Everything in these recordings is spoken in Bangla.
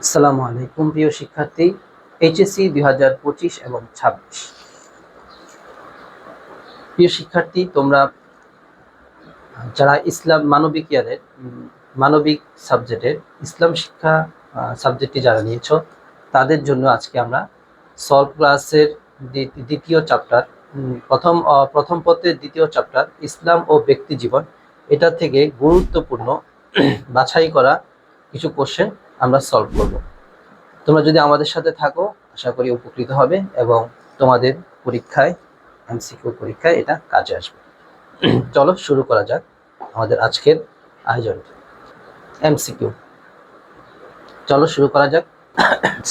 আসসালামু আলাইকুম প্রিয় শিক্ষার্থী। এইচএসসি 2025 এবং 26 প্রিয় শিক্ষার্থী, তোমরা যারা ইসলাম মানবিক সাবজেক্টের ইসলাম শিক্ষা সাবজেক্টটি যারা নিয়েছো, তাদের জন্য আজকে আমরা সলভ ক্লাসের দ্বিতীয় চ্যাপ্টার, প্রথম পত্রের দ্বিতীয় চ্যাপ্টার ইসলাম ও ব্যক্তি জীবন, এটা থেকে গুরুত্বপূর্ণ বাছাই করা কিছু কোশ্চেন আমরা সলভ করব। তোমরা যদি আমাদের সাথে থাকো, আশা করি উপকৃত হবে এবং তোমাদের পরীক্ষায়, এমসিকিউ পরীক্ষায় এটা কাজে আসবে। চলো শুরু করা যাক আমাদের আজকের আয়োজনটি। এমসিকিউ, চলো শুরু করা যাক।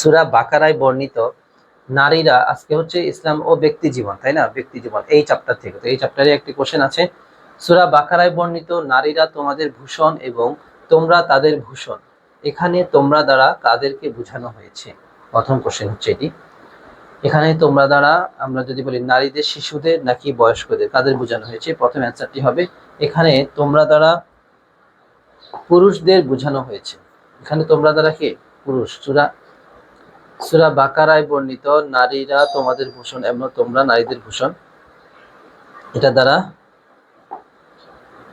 সূরা বাকারায় বর্ণিত নারীরা, আজকে হচ্ছে ইসলাম ও ব্যক্তি জীবন, তাই না? ব্যক্তি জীবন এই চ্যাপ্টার থেকে, তো এই চ্যাপ্টারে একটি কোশ্চেন আছে। সূরা বাকারায় বর্ণিত নারীরা তোমাদের ভূষণ এবং তোমরা তাদের ভূষণ, এখানে তোমরা দ্বারা কাদেরকে বোঝানো হয়েছে? প্রথম কোশ্চেন হচ্ছে এটি। এখানে তোমরা দ্বারা আমরা যদি বলি নারীদের, শিশুদের নাকি বয়স্কদের, কাদের বোঝানো হয়েছে? প্রথম অ্যান্সারটি হবে এখানে তোমরা দ্বারা পুরুষদের বোঝানো হয়েছে। এখানে তোমরা দ্বারা কে? পুরুষ। সূরা বাকারায় বর্ণিত নারীরা তোমাদের ভূষণ এবং তোমরা নারীদের ভূষণ, এটা দ্বারা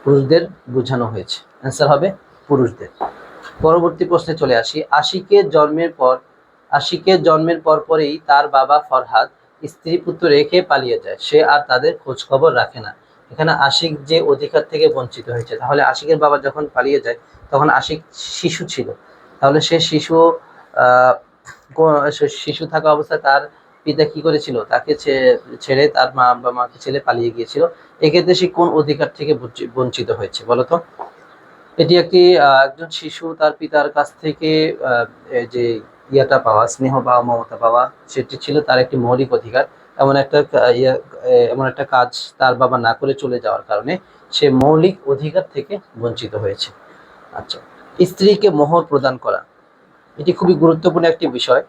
পুরুষদের বোঝানো হয়েছে। অ্যান্সার হবে পুরুষদের। পরবর্তী প্রশ্নে চলে আসি। আশিকের জন্মের পরেই তার বাবা ফরহাদ স্ত্রী পুত্র রেখে পালিয়ে যায়, সে আর তাদের খোঁজ খবর রাখে না। এখানে আশিক যে অধিকার থেকে বঞ্চিত হয়েছে, তাহলে আশিকের বাবা যখন পালিয়ে যায় তখন আশিক শিশু ছিল, তাহলে সে শিশু থাকা অবস্থায় তার পিতা কি করেছিল? তাকে ছেড়ে তার মাকে ছেড়ে পালিয়ে গিয়েছিল। এক্ষেত্রে সে কোন অধিকার থেকে বঞ্চিত হয়েছে বলতো? এটি একজন শিশু তার পিতার কাছ থেকে যে ইয়াটা পাওয়া, স্নেহ পাওয়া, মমতা পাওয়া, সেটি ছিল তার একটি মৌলিক অধিকার। এমন একটা কাজ তার বাবা না করে চলে যাওয়ার কারণে সে মৌলিক অধিকার থেকে বঞ্চিত হয়েছে। আচ্ছা, স্ত্রীকে মোহর প্রদান করা, এটি খুবই গুরুত্বপূর্ণ একটি বিষয়।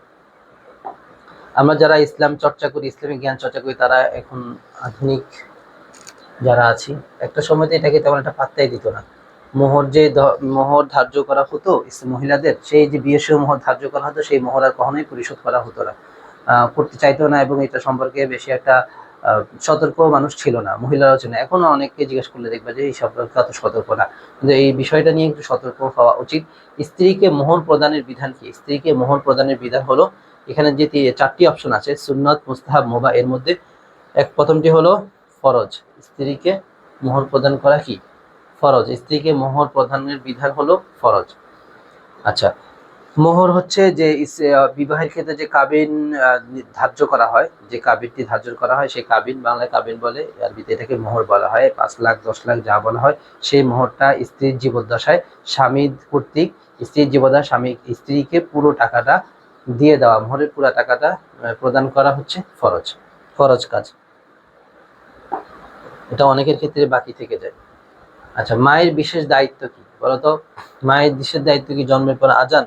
আমরা যারা ইসলাম চর্চা করি, ইসলামিক জ্ঞান চর্চা করি, তারা এখন আধুনিক যারা আছি, একটা সময়তে এটাকে তেমন একটা পাত্তাই দিত না। মোহর ধার্য করা হতো মহিলাদের, সেই যে বিয়ের সময় মোহর ধার্য করা হতো, সেই মোহর আর কখনোই পরিশোধ করা হতো না, করতে চাইতো না, এবং এটা সম্পর্কে বেশি একটা সতর্ক মানুষ ছিল না, মহিলারাও ছিল না। এখনো অনেককে জিজ্ঞেস করলে দেখবা যে এই সম্পর্কে অত সতর্ক না, কিন্তু এই বিষয়টা নিয়ে একটু সতর্ক হওয়া উচিত। স্ত্রীকে মোহর প্রদানের বিধান কি? স্ত্রীকে মোহর প্রদানের বিধান হলো, এখানে যে 4টি অপশন আছে, সুন্নত, মুস্তাহাব, মুবাহ, এর মধ্যে প্রথমটি হলো ফরজ। স্ত্রীকে মোহর প্রদান করা কি? ফরজ। স্ত্রীকে মোহর প্রদানের বিধান হলো ফরজ। আচ্ছা, মোহর হচ্ছে যে বিবাহের ক্ষেত্রে যে কাবিন ধার্য করা হয়, যে কাবিনটি ধার্য করা হয়, সেই কাবিন, বাংলায় কাবিন বলে, আরবিতে এটাকে মোহর বলা হয়। 5 লাখ 10 লাখ যা বলা হয়, সেই মোহরটা স্ত্রীর জীবদ্দশায় স্বামী কর্তৃক, স্ত্রীর জীবদ্দশায় স্বামী স্ত্রীকে পুরো টাকাটা দিয়ে দেওয়া, মোহরের পুরো টাকাটা প্রদান করা হচ্ছে ফরজ কাজ। এটা অনেকের ক্ষেত্রে বাকি থেকে যায়। আচ্ছা, মায়ের বিশেষ দায়িত্ব কি বলতো? মায়ের বিশেষ দায়িত্ব কি? জন্মের পর আজান,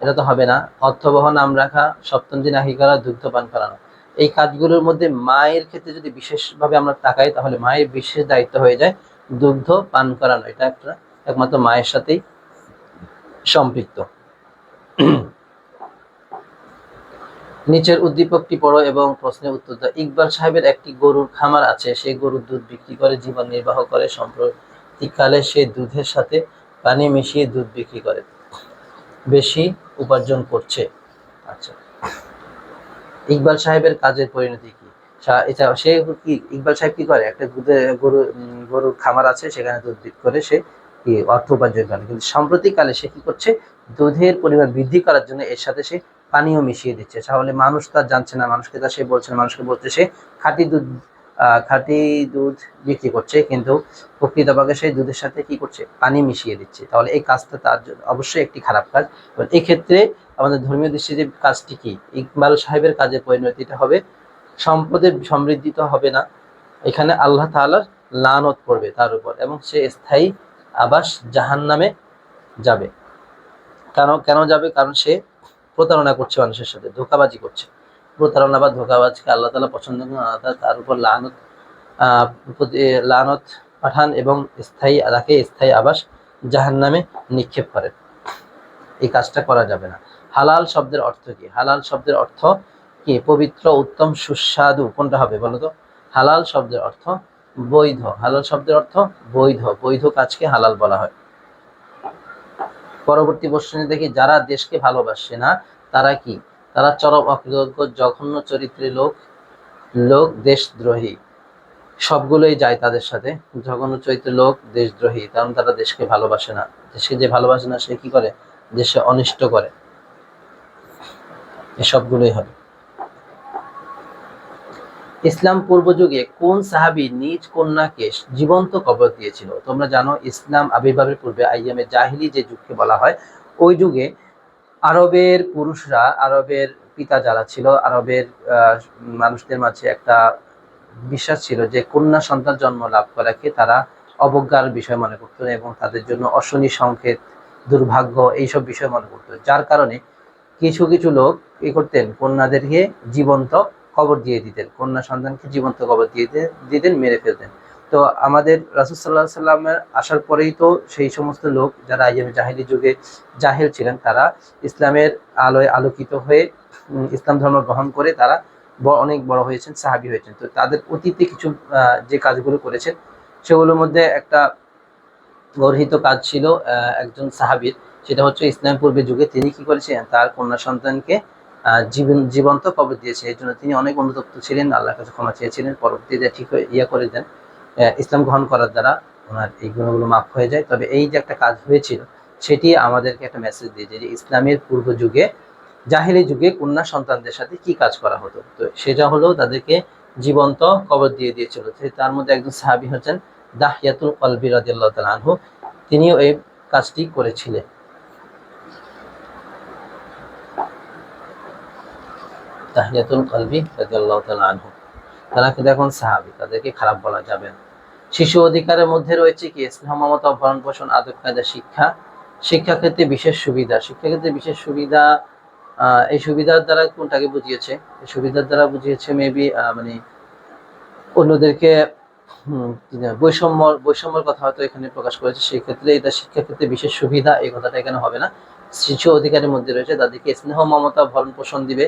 এটা তো হবে না। অর্থবহ নাম রাখা, সপ্তম দিন আহি করা, দুগ্ধ পান করানো, এই কাজগুলোর মধ্যে মায়ের ক্ষেত্রে যদি বিশেষভাবে আমরা তাকাই, তাহলে মায়ের বিশেষ দায়িত্ব হয়ে যায় দুগ্ধ পান করানো। এটা একমাত্র মায়ের সাথেই সম্পৃক্ত। নিচের উদ্দীপকটি পড়ো এবং প্রশ্নের উত্তর দাও। ইকবাল সাহেবের একটি গরুর খামার আছে, সে গরুর দুধ বিক্রি করে জীবন নির্বাহ করে। সাম্প্রতিককালে সে দুধের সাথে পানি মিশিয়ে দুধ বিক্রি করে বেশি উপার্জন করছে। আচ্ছা, ইকবাল সাহেবের কাজের পরিণতি কি? সে কি, ইকবাল সাহেব কি করে? একটা গরুর খামার আছে, সেখানে দুধ বিক্রি করে সে কি অর্থ উপার্জন করে, কিন্তু সাম্প্রতিককালে সে কি করছে? দুধের পরিমাণ বৃদ্ধি করার জন্য এর সাথে সে পানিও মিশিয়ে দিচ্ছে। তাহলে মানুষ তার জানছে না, মানুষকে তা সে বলছে না, মানুষকে বলছে সে খাঁটি দুধ বিক্রি করছে, কিন্তু প্রকৃতপক্ষে সেই দুধের সাথে কি করছে? পানি মিশিয়ে দিচ্ছে। তাহলে এই কাজটা তার জন্য অবশ্যই একটি খারাপ কাজ। এই ক্ষেত্রে আমাদের ধর্মীয় দৃষ্টিতে কাজটি কি? ইকবাল সাহেবের কাজের পরিণতিটা হবে সম্পদের সমৃদ্ধি তো হবে না, এখানে আল্লাহ তাআলার লানত পড়বে তার উপর, এবং সে স্থায়ী আবাস জাহান্নামে যাবে। কেন যাবে? কারণ সে প্রতারণা করছে, মানুষের সাথে ধোঁকাবাজি করছে। প্রতারণা বা ধোঁকাবাজকে আল্লাহ তাআলা পছন্দ করেন। আল্লাহ তাআলা তার উপর লানত পাঠান এবং স্থায়ী আবাস জাহান্নামে নিক্ষেপ করেন। এই কাজটা করা যাবে না। হালাল শব্দের অর্থ কি? হালাল শব্দের অর্থ কি? পবিত্র, উত্তম, সুস্বাদু। কোনটা হবে বলো তো? হালাল শব্দের অর্থ বৈধ। হালাল শব্দের অর্থ বৈধ। বৈধ কাজকে হালাল বলা হয়। পরবর্তী প্রশ্নে দেখি, যারা দেশকে ভালোবাসে না তারা কি? তারা চরম অকৃতজ্ঞ, জঘন্য চরিত্রের লোক, দেশদ্রোহী। সবগুলোই যায় তাদের সাথে। জঘন্য চরিত্রের লোক, দেশদ্রোহী, কারণ তারা দেশকে ভালোবাসে না। দেশকে যে ভালোবাসে না সে কি করে? দেশে অনিষ্ট করে। এসবগুলোই হবে। ইসলাম পূর্ব যুগে কোন সাহাবী নিজ কন্যাকে জীবন্ত কবর দিয়েছিল? তোমরা জানো ইসলাম আবির্ভাবের পূর্বে আইয়ামে জাহিলি যে যুগকে বলা হয়, ওই যুগে আরবের পুরুষরা, আরবের পিতা যারা ছিল, আরবের মানুষদের মাঝে একটা বিশ্বাস ছিল যে কন্যা সন্তান জন্ম লাভ করাকে তারা অবজ্ঞার বিষয় মনে করতো এবং তাদের জন্য অশনি সংকেত, দুর্ভাগ্য, এইসব বিষয় মনে করতো। যার কারণে কিছু কিছু লোক কি করতেন? কন্যাদেরকে জীবন্ত কবর দিয়ে দিতেন, কন্যা সন্তানকে জীবন্ত কবর দিয়ে দিতেন, মেরে ফেলতেন। তো আমাদের রাসূল সাল্লাল্লাহু আলাইহি সাল্লামের আসার পরেই তো সেই সমস্ত লোক যারা আইয়ামে জাহিলি যুগে জাহেল ছিলেন, তারা ইসলামের আলোয় আলোকিত হয়ে ইসলাম ধর্ম গ্রহণ করে তারা অনেক বড় হয়েছেন, সাহাবী হয়েছেন। তো তাদের অতীতে কিছু যে কাজগুলো করেছেন সেগুলোর মধ্যে একটা গর্হিত কাজ ছিল একজন সাহাবীর। সেটা হচ্ছে ইসলাম পূর্বের যুগে তিনি কি করেছিলেন? তার কন্যা সন্তানকে জীবন্ত কবর দিয়েছে। এই জন্য তিনি অনেক অনুতপ্ত ছিলেন, আল্লাহর কাছে ক্ষমা চেয়েছিলেন। পরবর্তীতে ঠিক করে দেন, ইসলাম গ্রহণ করার দ্বারা ওনার এই গুণগুলো মাফ হয়ে যায়। তবে এই যে একটা কাজ হয়েছিল, সেটি আমাদেরকে একটা মেসেজ দিয়েছে যে ইসলামের পূর্ব যুগে, জাহেলি যুগে কন্যা সন্তানদের সাথে কি কাজ করা হতো। তো সেটা হলো তাদেরকে জীবন্ত কবর দিয়ে দিয়েছিল। তার মধ্যে একজন সাহাবী হচ্ছেন দাহিয়াতুল কলবি রাদিয়াল্লাহু তাআলা আনহু, তিনিও এই কাজটি করেছিলেন। তাহিয়াতুল কলবি রাদিয়াল্লাহু তাআলা আনহু, তারা কিন্তু এখন সাহাবী, তাদেরকে খারাপ বলা যাবে না। শিশু অধিকারের মধ্যে রয়েছে কি? স্নেহ, মমতা, ভরণ পোষণ, আদব কায়দা, শিক্ষা। শিক্ষাক্ষেত্রে বিশেষ সুবিধা। শিক্ষাক্ষেত্রে বিশেষ সুবিধা, এই সুবিধার দ্বারা কোনটাকে বুঝিয়েছে? এই সুবিধার দ্বারা বুঝিয়েছে মেবি মানে অন্যদেরকে বৈষম্যর কথা হয়তো এখানে প্রকাশ করেছে। সেই ক্ষেত্রে এটা শিক্ষাক্ষেত্রে বিশেষ সুবিধা, এই কথাটা এখানে হবে না। শিশু অধিকারের মধ্যে রয়েছে তাদেরকে স্নেহ, মমতা, ভরণ পোষণ দিবে,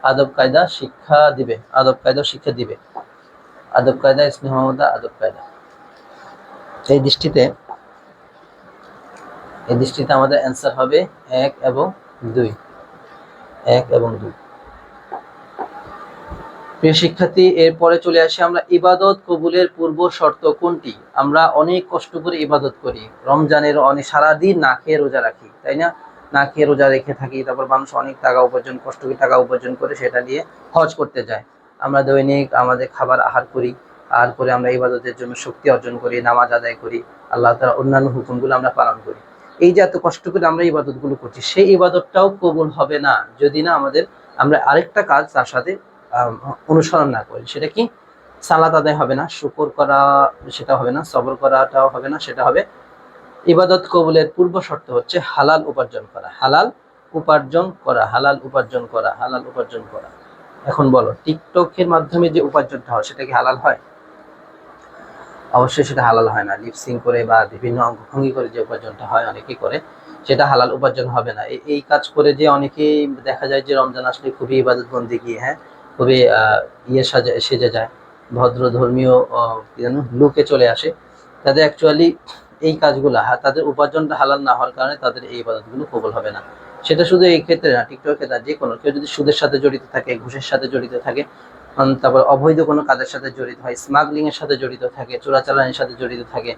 আদব কায়দা শিক্ষা দিবে, আদব কায়দা শিক্ষা দিবে। আদব কায়দা, স্নেহ, মমতা, আদব কায়দা। এই দৃষ্টিতে আমাদের অ্যান্সার হবে 1 এবং 2। 1 এবং 2। প্রিয় শিক্ষার্থী, এরপরে চলে আসি আমরা ইবাদত কবুলের পূর্ব শর্ত কোনটি? আমরা অনেক কষ্ট করে ইবাদত করি, রমজানের অনেক সারাদিন না খেয়ে রোজা রাখি, তাই না? না খেয়ে রোজা রেখে থাকি। তারপর মানুষ অনেক টাকা উপার্জন, কষ্ট করে টাকা উপার্জন করে সেটা দিয়ে হজ করতে যায়। আমরা দৈনিক আমাদের খাবার আহার করি, আর করে আমরা ইবাদতের জন্য শক্তি অর্জন করি, নামাজ আদায় করি, আল্লাহ তাআলার অন্যান্য হুকুমগুলো আমরা পালন করি। এই যে এত কষ্ট করে আমরা ইবাদতগুলো করছি, সেই ইবাদতটাও কবুল হবে না যদি না আমরা আরেকটা কাজ তার সাথে অনুসরণ না করি। সেটা কি? সালাত আদায় হবে না, শুকর করা সেটা হবে না, সবর করাটাও হবে না। সেটা হবে ইবাদত কবুলের পূর্ব শর্ত হচ্ছে হালাল উপার্জন করা, হালাল উপার্জন করা, হালাল উপার্জন করা, হালাল উপার্জন করা। এখন বলো, টিকটকের মাধ্যমে যে উপার্জনটা হয় সেটা কি হালাল হয়? অবশ্যই সেটা হালাল হয় না। লিপসিং করে বা বিভিন্ন অঙ্গভঙ্গি করে যে উপার্জনটা হয় অনেকেই করে, সেটা হালাল উপার্জন হবে না। এই কাজ করে যে অনেকেই দেখা যায় যে রমজান আসলে খুবই ইবাদত বন্দেগী, হ্যাঁ, খুবই সেজে যায়, ভদ্র ধর্মীয় লুকে চলে আসে। তাদের অ্যাকচুয়ালি এই কাজগুলো, তাদের উপার্জনটা হালাল না হওয়ার কারণে তাদের এই ইবাদতগুলো কবুল হবে না। সেটা শুধু এই ক্ষেত্রে না, টিকটকের ক্ষেত্রে যে কোনো কেউ যদি সুদের সাথে জড়িত থাকে, ঘুষের সাথে জড়িত থাকে, তারপর অবৈধ কোনো কাজের সাথে জড়িত হয়, স্মাগলিং এর সাথে জড়িত থাকে, চোরাচালানির সাথে জড়িত থাকে,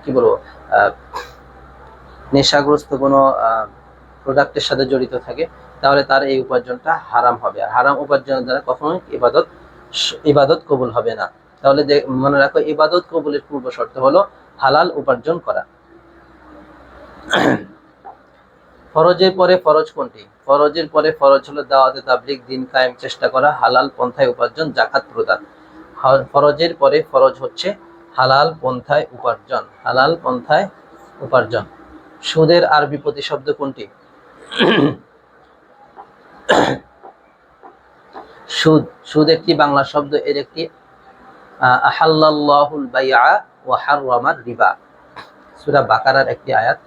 কি বলবো, নেশাগ্রস্ত কোনো প্রোডাক্টের সাথে জড়িত থাকে, তাহলে তার এই উপার্জনটা হারাম হবে। আর হারাম উপার্জনের দ্বারা কখনোই ইবাদত কবুল হবে না। তাহলে মনে রাখো, ইবাদত কবুলের পূর্ব শর্ত হলো হালাল উপার্জন করা। ফরজের পরে ফরজ কোনটি? ফরজের পরে ফরজ হলো দাওয়াতে তাবলীগ, দিন কায়েম চেষ্টা করা, হালাল পন্থায় উপার্জন, যাকাত প্রদান। ফরজের পরে ফরজ হচ্ছে হালাল পন্থায় উপার্জন, হালাল পন্থায় উপার্জন। সুদের আরবি প্রতিশব্দ কোনটি? সুদ একটি বাংলা শব্দ, এর একটি আহাল্লাল্লাহুল বাইআ ওয়া হাররামার রিবা, সূরা বাকারার একটি আয়াত।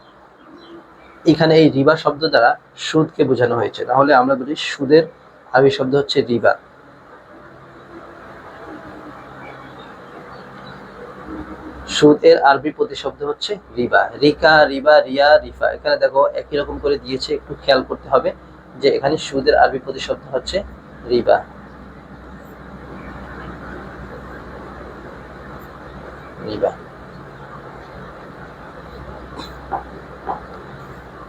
এখানে এই রিবা শব্দ দ্বারা সুদকে বোঝানো হয়েছে। তাহলে আমরা বলি সুদের আরবি শব্দ হচ্ছে রিবা। সুদের আরবি প্রতিশব্দ হচ্ছে রিবা। রিকা, রিবা, রিয়া, রিফা, এখানে দেখো একই রকম করে দিয়েছে, একটু খেয়াল করতে হবে যে এখানে সুদের আরবি প্রতিশব্দ হচ্ছে রিবা। রিবা।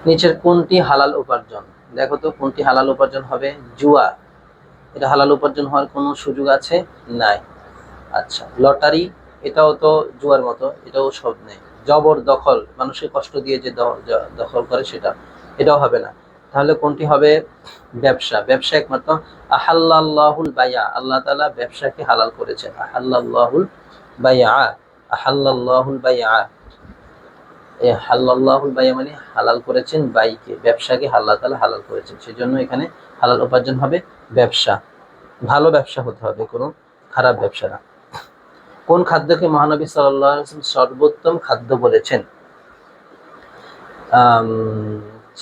নিচের কোনটি হালাল উপার্জন? দেখো তো কোনটি হালাল উপার্জন হবে? জুয়া, এটা হালাল উপার্জন হওয়ার কোনো সুযোগ আছে? নাই। আচ্ছা, লটারি, এটাও তো জুয়ার মতো, এটাও সব নেই। জবর দখল, মানুষকে কষ্ট দিয়ে যে দখল করে সেটা, এটাও হবে না। তাহলে কোনটি হবে? ব্যবসা। ব্যবসা একমাত্র আহাল্লাল্লাহুল বাইয়া, আল্লাহ তাআলা ব্যবসাকে হালাল করেছেন। আহাল্লাল্লাহুল বাইয়া, আহাল্লাল্লাহুল বাইয়া, এই হাল্লাল্লাহুল বাইয়া মানে হালাল করেছেন বাইকে, ব্যবসাকে আল্লাহ তাআলা হালাল করেছেন, সেজন্য এখানে হালাল উপার্জন হবে ব্যবসা। ভালো ব্যবসা হতে হবে, কোনো খারাপ ব্যবসা না। কোন খাদ্যকে মহানবী সাল্লাল্লাহু আলাইহি ওয়াসাল্লাম সর্বোত্তম খাদ্য বলেছেন?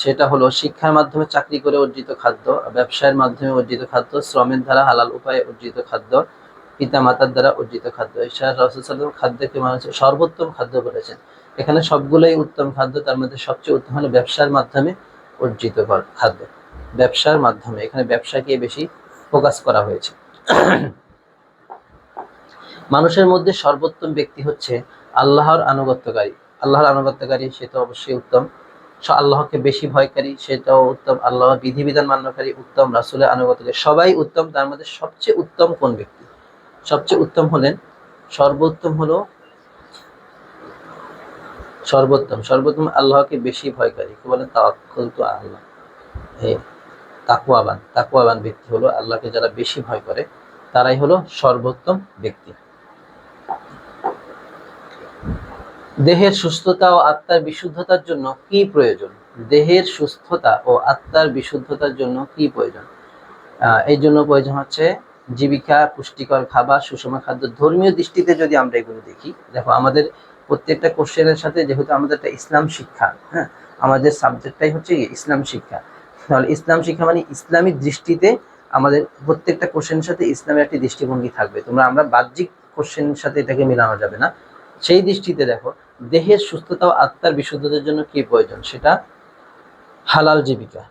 সেটা হলো শিক্ষার মাধ্যমে চাকরি করে অর্জিত খাদ্য, ব্যবসায়ের মাধ্যমে অর্জিত খাদ্য, শ্রমের দ্বারা হালাল উপায়ে অর্জিত খাদ্য, পিতা মাতার দ্বারা অর্জিত খাদ্য। ঈশ্বর রাসূল সাল্লাল্লাহু আলাইহি ওয়াসাল্লাম খাদ্যকে মানুষ সর্বোত্তম খাদ্য বলেছেন। এখানে সবগুলোই উত্তম খাদ্য, তার মধ্যে সবচেয়ে উত্তম হলো ব্যবসার মাধ্যমে অর্জিত খাদ্য। ব্যবসার মাধ্যমে, এখানে ব্যবসাকে বেশি ফোকাস করা হয়েছে। মানুষের মধ্যে সর্বোত্তম ব্যক্তি হচ্ছে আল্লাহর আনুগত্যকারী। আল্লাহর আনুগত্যকারী সে তো অবশ্যই উত্তম। আল্লাহকে বেশি ভয়কারী সেটাও উত্তম। আল্লাহর বিধিবিধান মান্যকারী উত্তম। রাসূলের আনুগত্যকারী সবাই উত্তম। তার মধ্যে সবচেয়ে উত্তম কোন ব্যক্তি? সবচেয়ে উত্তম হলেন, সর্বোত্তম হলো সর্বোত্তম আল্লাহকে বেশি ভয়কারী, কি বলেন? তাওয়াক্কুলতু আল্লাহ, এই তাকওয়াবান ব্যক্তি হলো আল্লাহকে যারা বেশি ভয় করে, তারাই হলো সর্বোত্তম ব্যক্তি। দেহের সুস্থতা ও আত্মার বিশুদ্ধতার জন্য কি প্রয়োজন? দেহের সুস্থতা ও আত্মার বিশুদ্ধতার জন্য কি প্রয়োজন? এই জন্য প্রয়োজন হচ্ছে জীবিকা, পুষ্টিকর খাবার, সুষম খাদ্য। ধর্মীয় দৃষ্টিতে যদি আমরা এগুলো দেখি, দেখো আমাদের প্রত্যেকটা কোশ্চেনের সাথে, যেহেতু আমাদের একটা ইসলাম শিক্ষা, হ্যাঁ, আমাদের সাবজেক্টটাই হচ্ছে ইসলাম শিক্ষা, তাহলে ইসলাম শিক্ষা মানে ইসলামিক দৃষ্টিতে আমাদের প্রত্যেকটা কোশ্চেনের সাথে ইসলামের একটি দৃষ্টিভঙ্গি থাকবে। আমরা বাহ্যিক কোশ্চেনের সাথে এটাকে মেলানো যাবে না। সেই দৃষ্টিতে দেখো, দেহের সুস্থতা ও আত্মার বিশুদ্ধতার জন্য কি প্রয়োজন? সেটা হালাল জীবিকা।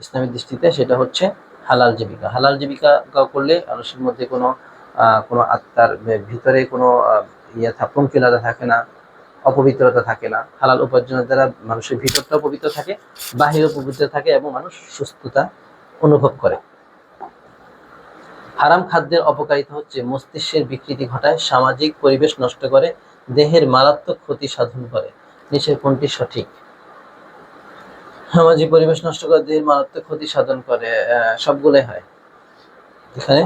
ইসলামিক দৃষ্টিতে সেটা হচ্ছে হালাল জীবিকা। হালাল জীবিকা করলে মানুষের মধ্যে কোনো আত্মার ভিতরে কোনো পঙ্কিলতা থাকে না, অপবিত্রতা থাকে না। হালাল উপার্জনের দ্বারা মানুষের ভিতরটাও পবিত্র থাকে, বাহিরও পবিত্র থাকে এবং মানুষ সুস্থতা অনুভব করে। হারাম খাদ্যের অপকারিতা হচ্ছে মস্তিষ্কের বিকৃতি ঘটায়, সামাজিক পরিবেশ নষ্ট করে, দেহের মারাত্মক ক্ষতি সাধন করে। নিচের কোনটি সঠিক? সামাজিক পরিবেশ নষ্ট করে, দেহের মারাত্মক ক্ষতি সাধন করে, সবগুলোই হয়, এখানে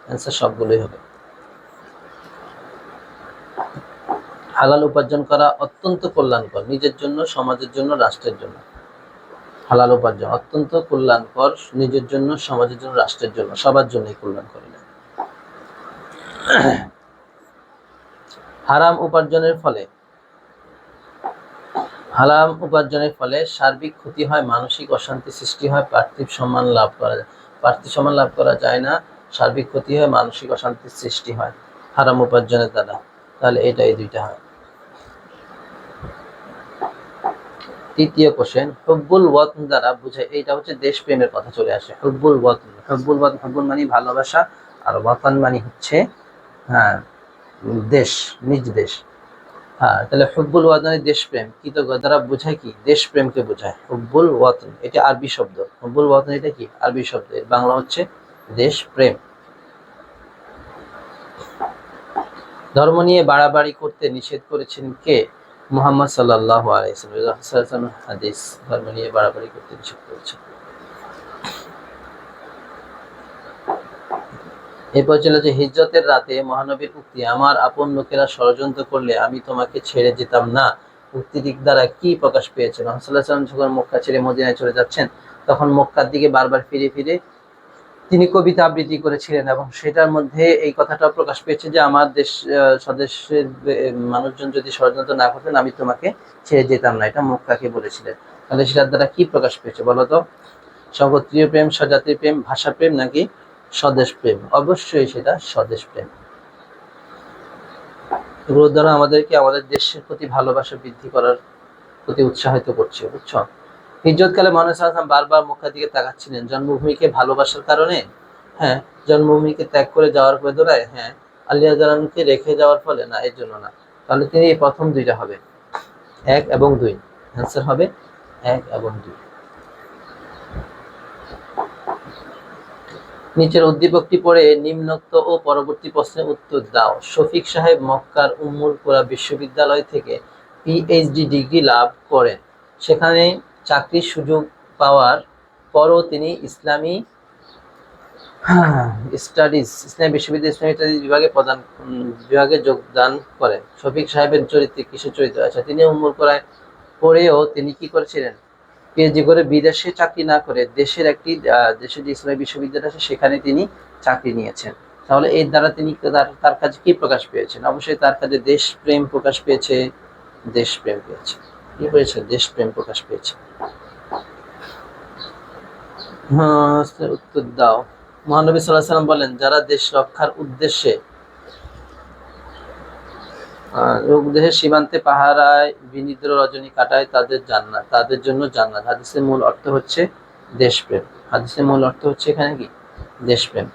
অ্যান্সার সবগুলোই হবে। হালাল উপার্জন করা অত্যন্ত কল্যাণকর, নিজের জন্য, সমাজের জন্য, রাষ্ট্রের জন্য। হালাল উপার্জন অত্যন্ত কল্যাণকর, নিজের জন্য, সমাজের জন্য, রাষ্ট্রের জন্য, সবার জন্যই কল্যাণকর। হারাম উপার্জনের ফলে সার্বিক ক্ষতি হয়, মানসিক অশান্তি সৃষ্টি হয়, পার্থিব সম্মান লাভ করা যায় না। সার্বিক ক্ষতি হয়, মানসিক অশান্তির সৃষ্টি হয় হারাম উপার্জনের দ্বারা। তাহলে এই দুইটা হয়। তৃতীয় কোশ্চেন, হুব্বুল ওয়াতন দ্বারা বুঝায়, এইটা হচ্ছে দেশপ্রেমের কথা চলে আসে। হুব্বুল ওয়াতন, হুব্বুল মানে ভালোবাসা, আর ওয়াতন মানে হচ্ছে দেশ, নিজ দেশ। তাহলে হুব্বুল ওয়াতন দেশপ্রেম, কি তো দ্বারা বোঝায় কি? দেশপ্রেমকে বোঝায় হুব্বুল ওয়াতন। এটা আরবি শব্দ। হুব্বুল ওয়াতন এটা কি? আরবি শব্দ, এর বাংলা হচ্ছে দেশপ্রেম। ধর্ম নিয়ে বাড়াবাড়ি করতে নিষেধ করেছেন কে? মুহাম্মদ সাল্লাল্লাহু আলাইহি ওয়াসাল্লাম। হাদিস, ধর্ম নিয়ে বাড়াবাড়ি করতে নিষেধ করেছেন। এরপর চলে যে হিজরতের রাতে মহানবীর উক্তি, আমার আপন লোকেরা ষড়যন্ত্র করলে আমি তোমাকে ছেড়ে যেতাম না, উক্তিটি দ্বারা কি প্রকাশ পেয়েছে? রাসূলুল্লাহ সাল্লাল্লাহু আলাইহি ওয়াসাল্লাম যখন মক্কা ছেড়ে মদিনায় চলে যাচ্ছেন, তখন মক্কার দিকে বারবার ফিরে ফিরে তিনি কবিতা আবৃত্তি করেছিলেন, এবং সেটার মধ্যে এই কথাটা প্রকাশ পেয়েছে যে আমার স্বদেশের মানুষজন যদি ষড়যন্ত্র না করতেন, আমি তোমাকে ছেড়ে যেতাম না। এটা মক্কাকে বলেছিলেন। তাহলে সেটার দ্বারা কি প্রকাশ পেয়েছে বলো তো? স্বগোত্রীয় প্রেম, স্বজাতীয় প্রেম, ভাষা প্রেম নাকি স্বদেশ প্রেম? অবশ্যই সেটা স্বদেশ প্রেম। এগুলোর দ্বারা আমাদেরকে আমাদের দেশের প্রতি ভালোবাসা বৃদ্ধি করার প্রতি উৎসাহিত করছে, বুঝছো? হিজরতকালে মহানবী সাল্লাল্লাহু আলাইহি ওয়াসাল্লাম বারবার মক্কার দিকে তাকাচ্ছিলেন জন্মভূমিকে ভালোবাসার কারণে, হ্যাঁ, জন্মভূমিকে ত্যাগ করে যাওয়ার বেদনায়, হ্যাঁ, আলী রাদিয়াল্লাহু আনহুকে রেখে যাওয়ার ফলে না, এর জন্য না। তাহলে তিনি এই প্রথম দুইটা হবে, 1 এবং 2। অ্যান্সার হবে 1 এবং 2। নিচের উদ্দীপকটি পড়ে নিম্নোক্ত ও পরবর্তী প্রশ্নের উত্তর দাও। শফিক সাহেব মক্কার উম্মুল কুরা বিশ্ববিদ্যালয় থেকে পিএইচডি ডিগ্রি লাভ করেন। সেখানে চাকরির সুযোগ পাওয়ার পরও তিনি ইসলামী ইসলামী বিশ্ববিদ্যালয় ইসলামী স্টাডিজ বিভাগে যোগদান করেন। শফিক সাহেবের চরিত্রে কিসের চরিত্র? আচ্ছা, তিনি উম্মুল কুরায় পড়েও তিনি কি করেছিলেন? পিএইচডি করে বিদেশে চাকরি না করে দেশের যে ইসলামী বিশ্ববিদ্যালয় আছে সেখানে তিনি চাকরি নিয়েছেন। তাহলে এর দ্বারা তিনি তার কাছে কি প্রকাশ পেয়েছেন? অবশ্যই তার কাছে দেশপ্রেম প্রকাশ পেয়েছে। দেশপ্রেম পেয়েছে। কি পেয়েছে? দেশপ্রেম প্রকাশ পেয়েছে। হ্যাঁ, উত্তর দাও। মহানবী সাল্লাল্লাহু আলাইহি ওয়াসাল্লাম বলেন, যারা দেশ রক্ষার উদ্দেশ্যে দেশের সীমান্তে পাহারায় বিনিদ্র রজনী কাটায় তাদের জন্য জান্নাত। হাদিসের মূল অর্থ হচ্ছে দেশপ্রেম। হাদিসের মূল অর্থ হচ্ছে এখানে কি? দেশপ্রেম।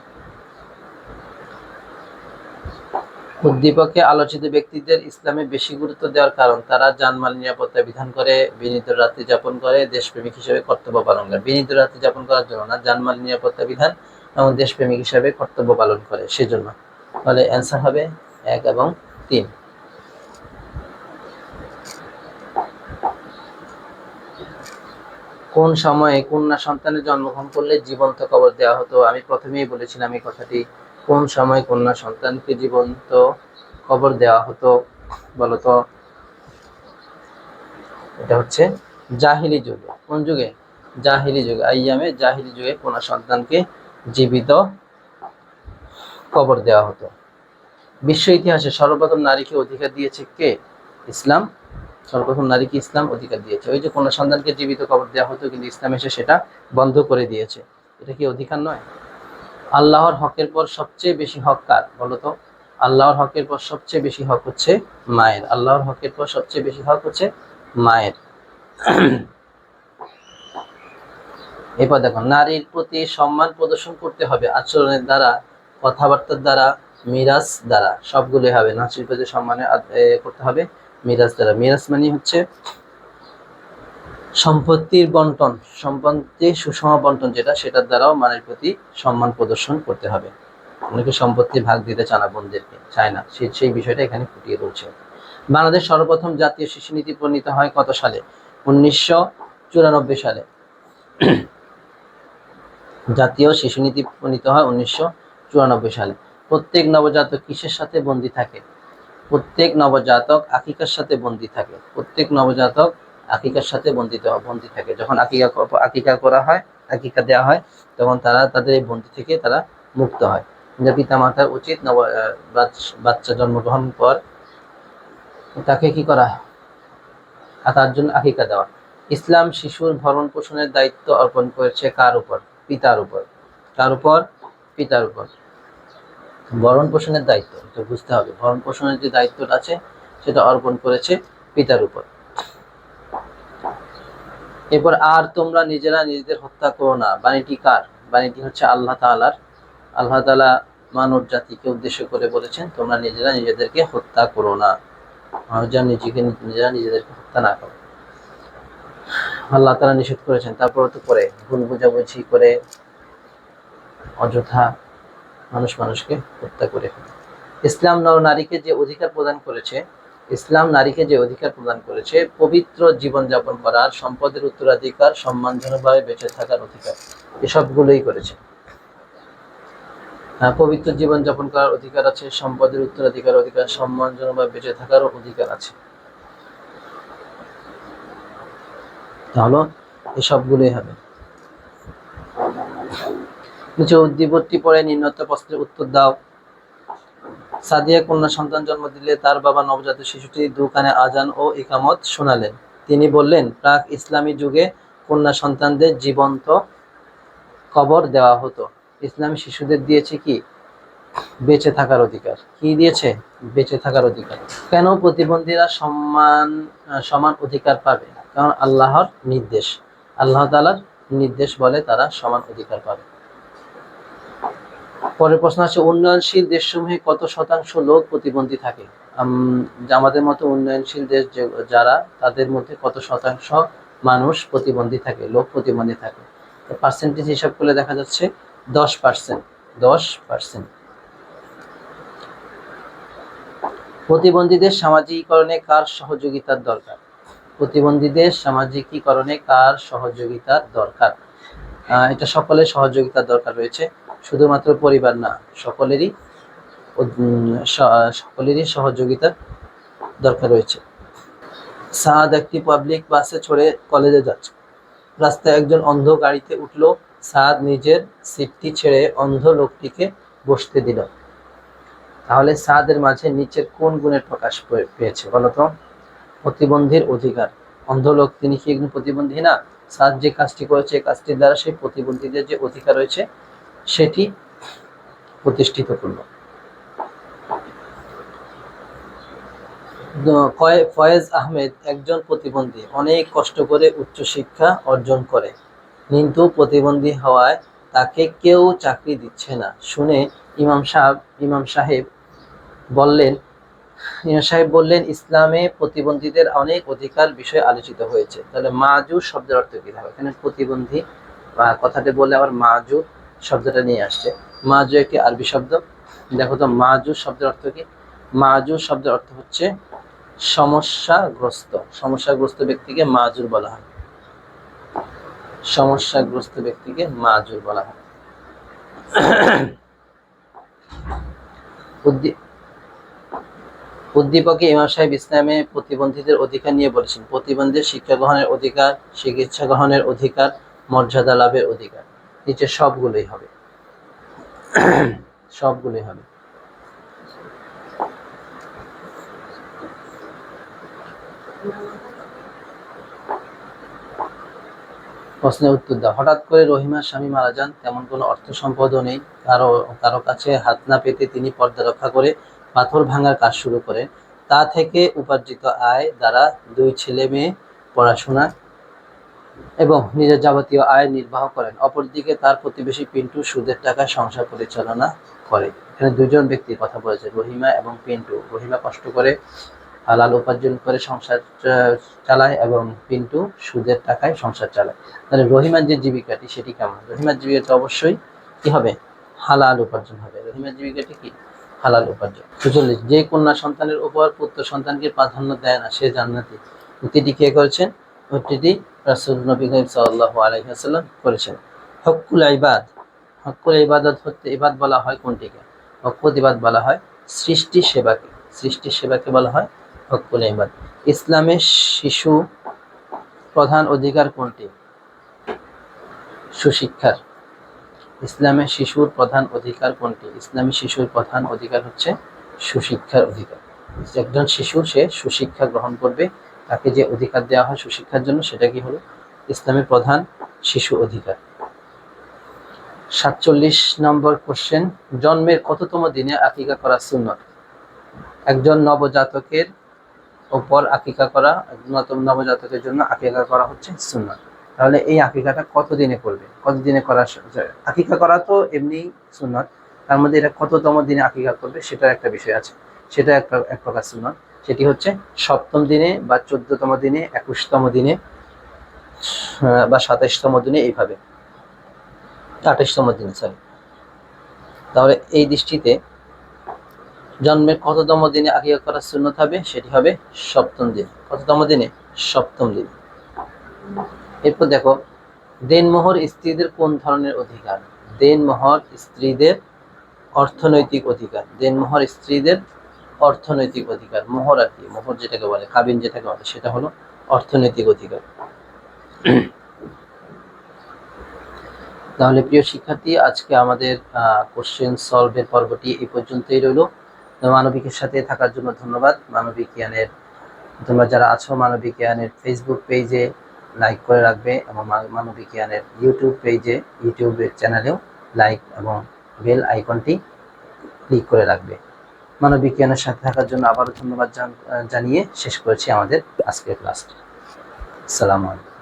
উদ্দীপকে আলোচিত ব্যক্তিদের ইসলামে বেশি গুরুত্ব দেওয়ার কারণ? তারা জানমাল নিরাপত্তা বিধান করে, বিনীত রাত্রি যাপন করে, দেশপ্রেমিক হিসেবে কর্তব্য পালন করে। বিনীত রাত্রি যাপন করার জন্য না, জানমাল নিরাপত্তা বিধান এবং দেশপ্রেমিক হিসেবে কর্তব্য পালন করে সেজন্য। তাহলে অ্যান্সার হবে 1 এবং 3। কোন সময়ে কন্যা সন্তানের জন্মগ্রহণ করলে জীবন্ত কবর দেওয়া হতো? আমি প্রথমেই বলেছিলাম এই কথাটি। কোন সময় কন্যা সন্তানকে জীবন্ত কবর দেওয়া হতো বলতো? এটা হচ্ছে জাহিলি যুগে। কোন যুগে? জাহিলি যুগে। আইয়ামে জাহিলি যুগে কন্যা সন্তানকে জীবিত কবর দেওয়া হতো। বিশ্ব ইতিহাসে সর্বপ্রথম নারীকে অধিকার দিয়েছে কে? ইসলাম। সর্বপ্রথম নারীকে ইসলাম অধিকার দিয়েছে। ওই যে কন্যা সন্তানকে জীবিত কবর দেওয়া হতো, কিন্তু ইসলাম এসে সেটা বন্ধ করে দিয়েছে। এটা কি অধিকার নয়? আল্লাহর হকের পর সবচেয়ে বেশি হক কার বলতো? আল্লাহর হকের পর সবচেয়ে বেশি হক হচ্ছে মায়ের। আল্লাহর হকের পর সবচেয়ে বেশি হক হচ্ছে মায়ের। এরপর দেখো, নারীর প্রতি সম্মান প্রদর্শন করতে হবে আচরণের দ্বারা, কথাবার্তার দ্বারা, মিরাজ দ্বারা। সবগুলোই হবে। নারীর প্রতি সম্মান করতে হবে মিরাজ দ্বারা। মিরাজ মানে হচ্ছে সম্পত্তির বন্টন, সম্পত্তির সুষম বন্টন, সেটার দ্বারাও মায়ের প্রতি সম্মান প্রদর্শন করতে হবে। অনেকে সম্পত্তি ভাগ দিতে চায় না, বোনদেরকে চায় না, সেই বিষয়টা এখানে ফুটিয়ে তুলছে। বাংলাদেশ সর্বপ্রথম জাতীয় শিশু নীতি প্রণীত হয় কত সালে? 1994 সালে। জাতীয় শিশু নীতি প্রণীত হয় 1994 সালে। প্রত্যেক নবজাতক কিসের সাথে বন্দী থাকে? প্রত্যেক নবজাতক আকিকার সাথে বন্দী থাকে। প্রত্যেক নবজাতক আকিকার সাথে বন্দী থাকে। যখন আকিকা করা হয়, আকিকা দেওয়া হয়, তখন তারা তাদের এই বন্দী থেকে তারা মুক্ত হয়। পিতা মাতার উচিত বাচ্চা জন্মগ্রহণ পর তাকে কি করা? তার জন্য আকিকা দেওয়া। ইসলাম শিশুর ভরণ পোষণের দায়িত্ব অর্পণ করেছে কার উপর? পিতার উপর। কার উপর? পিতার উপর। ভরণ পোষণের দায়িত্ব তো বুঝতে হবে। ভরণ পোষণের যে দায়িত্বটা আছে সেটা অর্পণ করেছে পিতার উপর। এরপর, আর তোমরা নিজেরা নিজেদের হত্যা করো না, বাণীটি কার? বাণীটি হচ্ছে আল্লাহ তাআলার। আল্লাহ তাআলা মানব জাতিকে উদ্দেশ্য করে বলেছেন, তোমরা নিজেরা নিজেদেরকে হত্যা করো না। নিজেরা নিজেদেরকে হত্যা না করো, আল্লাহ তাআলা নিষেধ করেছেন। তারপর তো করে ভুল বোঝাবুঝি করে অযথা মানুষকে হত্যা করে। ইসলাম নারীকে যে অধিকার প্রদান করেছে, পবিত্র জীবনযাপন করার, সম্পদের উত্তরাধিকার, সম্মানজনকভাবে বেঁচে থাকার অধিকার, এসবগুলোই করেছে। পবিত্র জীবনযাপন করার অধিকার আছে, সম্পদের উত্তরাধিকার অধিকার, সম্মানজনকভাবে বেঁচে থাকারও অধিকার আছে। তাহলে এসবগুলোই হবে। নিচে উদ্দীপকটি পড়ে নিম্নোক্ত প্রশ্নের উত্তর দাও। সাদিয়া কন্যা সন্তান জন্ম দিলে তার বাবা নবজাত শিশুটি দোকানে আজান ও ইকামত শোনালেন। তিনি বললেন, প্রাক ইসলামী যুগে কন্যা সন্তানদের জীবন্ত কবর দেওয়া হতো। ইসলামী শিশুদের দিয়েছে কি? বেঁচে থাকার অধিকার। কি দিয়েছে? বেঁচে থাকার অধিকার। কেন প্রতিবন্ধীরা সমান অধিকার পাবে? কারণ আল্লাহর নির্দেশ, আল্লাহ তাআলার নির্দেশ বলে তারা সমান অধিকার পাবে। পরের প্রশ্ন আছে, উন্নয়নশীল দেশসমূহে কত শতাংশ লোক প্রতিবন্ধী থাকে? আমাদের মতো উন্নয়নশীল দেশ যারা, তাদের মধ্যে কত শতাংশ মানুষ প্রতিবন্ধী থাকে, লোক প্রতিবন্ধী থাকে? পার্সেন্টেজ হিসাব করলে দেখা যাচ্ছে 10%। 10%। প্রতিবন্ধীদের সামাজিকীকরণে কার সহযোগিতার দরকার? প্রতিবন্ধীদের সামাজিকীকরণে কার সহযোগিতার দরকার? এটা সকলের সহযোগিতার দরকার রয়েছে, শুধুমাত্র পরিবার না, সকলেরই সহযোগিতার দরকার রয়েছে। সাদ একটি পাবলিক বাসে চড়ে কলেজে যাচ্ছে। রাস্তায় একজন অন্ধ গাড়িতে উঠলো। সাদ নিজের সিটটি ছেড়ে অন্ধ লোকটিকে বসতে দিল। তাহলে সাদের মাঝে নিচের কোন গুণের প্রকাশ পেয়েছে বলতো? প্রতিবন্ধীর অধিকার। অন্ধ লোক, তিনি কি একজন প্রতিবন্ধী না? সাদ যে কাজটি করেছে, এই কাজটির দ্বারা সেই প্রতিবন্ধীদের যে অধিকার রয়েছে সেটি প্রতিষ্ঠিত করলো। ফয়েজ আহমেদ একজন প্রতিবন্ধী, অনেক কষ্ট করে উচ্চশিক্ষা অর্জন করে, কিন্তু প্রতিবন্ধী হওয়ায় তাকে কেউ চাকরি দিচ্ছে না। শুনে ইমাম সাহেব বললেন, ইসলামে প্রতিবন্ধীদের অনেক অধিকার বিষয়ে আলোচিত হয়েছে। তাহলে মাজুর শব্দের অর্থ কি হবে? এখানে প্রতিবন্ধী কথাটি বললে আবার মাজুর শব্দটা নিয়ে আসছে। মাজু একটি আরবি শব্দ। দেখো তো মাজুর শব্দের অর্থ কি? মাজুর শব্দের অর্থ হচ্ছে সমস্যাগ্রস্ত। সমস্যাগ্রস্ত ব্যক্তিকে মাজুর বলা হয়। সমস্যাগ্রস্ত ব্যক্তিকে মাজুর বলা হয়। উদ্দীপকে ইমাম সাহেব ইসলামে প্রতিবন্ধীদের অধিকার নিয়ে বলেছেন, প্রতিবন্ধীদের শিক্ষা গ্রহণের অধিকার, চিকিৎসা গ্রহণের অধিকার, মর্যাদা লাভের অধিকার। নিচে সবগুলোই হবে, সবগুলোই হবে। প্রশ্নের উত্তর দাও। হঠাৎ করে রহিমার স্বামী মারা যান, তেমন কোনো অর্থ সম্পদও নেই। কারো কাছে হাত না পেতে তিনি পর্দা রক্ষা করে পাথর ভাঙার কাজ শুরু করেন। তা থেকে উপার্জিত আয় দ্বারা 2 ছেলে মেয়ে পড়াশোনা এবং নিজের যাবতীয় আয় নির্বাহ করেন। অপরদিকে তার প্রতিবেশী পিন্টু সুদের টাকায় সংসার পরিচালনা করে। এখানে দুজন ব্যক্তির কথা বলেছে, রহিমা এবং পিন্টু। রহিমা কষ্ট করে হালাল উপার্জন করে সংসার চালায় এবং পিন্টু সুদের টাকায় সংসার চালায়। তাহলে রহিমার যে জীবিকাটি সেটি কেমন? রহিমার জীবিকাটি অবশ্যই কি হবে? হালাল উপার্জন হবে। রহিমার জীবিকাটি কি? হালাল উপার্জন। 46, যে কন্যা সন্তানের উপর পুত্র সন্তানকে প্রাধান্য দেয় না সে জান্নাতি। উক্তিটি কে করেছেন? উক্তিটি রাসূল নবী করিম সাল্লাল্লাহু আলাইহি ওয়াসাল্লাম করেছেন। হকুল ইবাদ। হকুল ইবাদত হতে ইবাদ বলা হয় কোনটিকে? হকুল ইবাদ বলা হয় সৃষ্টি সেবাকে। সৃষ্টি সেবাকে বলা হয় হকুল ইবাদ। ইসলামের শিশু প্রধান অধিকার কোনটি? সুশিক্ষার। ইসলামের শিশুর প্রধান অধিকার কোনটি? ইসলামী শিশুর প্রধান অধিকার হচ্ছে সুশিক্ষার অধিকার। একজন শিশু সে সুশিক্ষা গ্রহণ করবে, তাকে যে অধিকার দেওয়া হয় সুশিক্ষার জন্য, সেটা কি হলো? ইসলামের প্রধান শিশু অধিকার। 47 নম্বর কোশ্চেন, জন্মের কততম দিনে আকিকা করা সুন্নত? একজন নবজাতকের উপর আকিকা করা, নবজাতকের জন্য আকিকা করা হচ্ছে সুন্নত। তাহলে এই আকিকাটা কত দিনে করবে? কত দিনে করা? আকিকা করা তো এমনি সুন্নত, তার মধ্যে এটা কততম দিনে আকিকা করবে সেটার একটা বিষয় আছে। সেটা এক প্রকার সুন্নত। সেটি হচ্ছে 7ম দিনে বা 14তম দিনে, 21তম দিনে বা 27তম দিনে, এইভাবে 28তম দিনে, সরি। তাহলে এই দৃষ্টিতে জন্মের কততম দিনে আকিকা করা সুন্নত হবে? সেটি হবে 7ম দিনে। কততম দিনে? 7ম দিনে। এরপর দেখো, দেনমোহর স্ত্রীদের কোন ধরনের অধিকার? দেনমোহর স্ত্রীদের অর্থনৈতিক অধিকার। দেনমোহর স্ত্রীদের অর্থনৈতিক অধিকার। মোহর আর কি? মোহর যেটাকে বলে, কাবিন যেটাকে বলে, সেটা হলো অর্থনৈতিক অধিকার। তাহলে প্রিয় শিক্ষার্থী, আজকে আমাদের কোশ্চেন সলভের পর্বটি এই পর্যন্তই রইল। মানবিকের সাথে থাকার জন্য ধন্যবাদ। মানবিক জ্ঞানের তোমরা যারা আছো মানবিক জ্ঞানের ফেসবুক পেজে লাইক করে রাখবে এবং মানবিক জ্ঞানের ইউটিউব চ্যানেলেও লাইক এবং বেল আইকনটি ক্লিক করে রাখবে। মানবিক জ্ঞানের সাথে থাকার জন্য আবারও ধন্যবাদ জানিয়ে শেষ করেছি আমাদের আজকের ক্লাসটি। আসসালামু আলাইকুম।